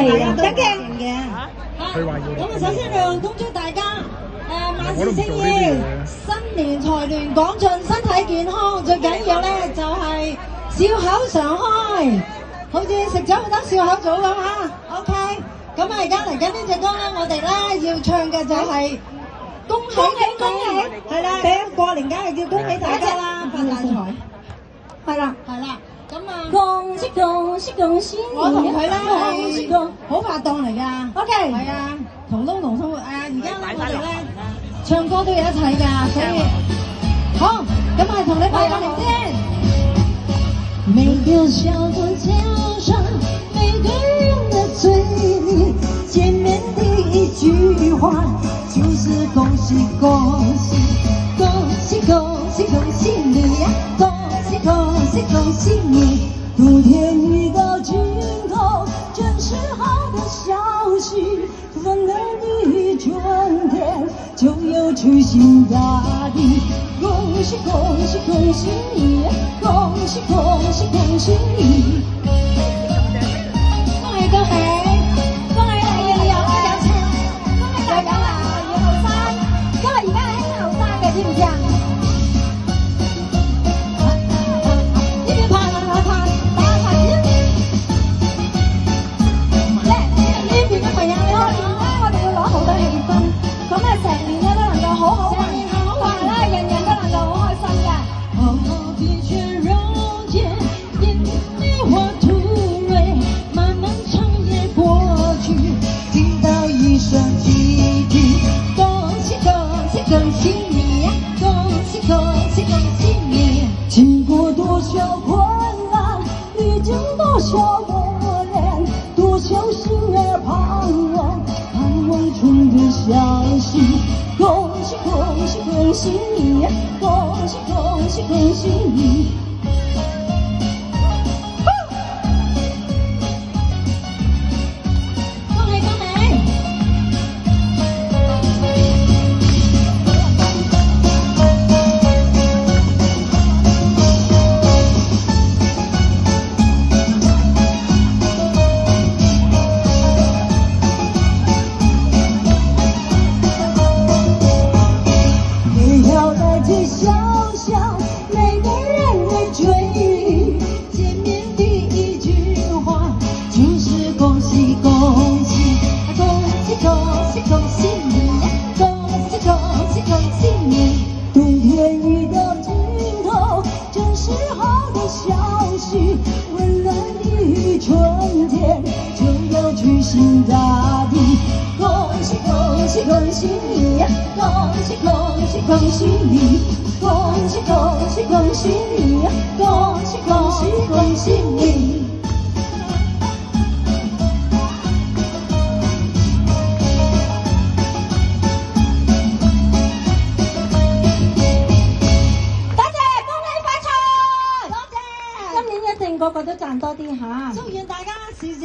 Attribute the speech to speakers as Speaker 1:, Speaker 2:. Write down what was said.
Speaker 1: 係得嘅。
Speaker 2: 咁首先就恭祝大家萬事勝意，新年財源廣進，身體健康，最緊要咧就係笑口常開，好似食咗好多笑口棗咁啊 ！OK， 咁啊而家嚟緊呢隻歌咧，我哋咧要唱嘅就係恭喜恭喜，係啦，第一過年梗係要恭喜大家啦，發大財，係啦。咁啊，
Speaker 1: 恭喜恭喜恭喜！
Speaker 2: 我同佢咧係好拍檔嚟㗎。OK， 係啊，同撈同生活啊！而家咧我哋咧唱歌都要一齊㗎，所以好，咁係同你拜個年先。每個小的早上，每個人的嘴裡，見面第一句話就是恭喜恭喜，恭喜恭喜恭喜你呀！恭喜恭喜恭喜你！冬天遇到尽頭，真是好的消息。温暖的春天，就有去新大地。恭喜恭喜恭喜你！恭喜恭喜恭喜你！恭喜恭喜！恭喜你有車，恭喜大家要後生，因為而家係興後生嘅，知唔知啊？咁啊，成年咧都能夠好好運，同埋咧人人都能夠好開心嘅。好好的全融進眼裡花突蕊，漫漫長夜過去，聽到一聲句句，恭喜恭喜恭喜你呀！恭喜恭喜恭喜你！經過多少困難，歷經多少磨練，多少心兒盼望。春的消息，恭喜恭喜恭喜你！恭喜恭喜恭喜你！恭喜恭喜！笑笑每個人的嘴裡，見面第一句話就是恭喜恭喜，恭喜恭喜恭喜你，恭喜恭喜恭喜你！冬天遇到盡頭，真是好的消息，溫暖的春天就要去新大地。恭喜恭喜恭喜你，恭喜恭喜恭喜你！恭喜恭喜恭喜你，恭喜恭喜恭喜你！多謝，恭喜發財！多謝，今年一定個個都賺多啲嚇！祝願大家事事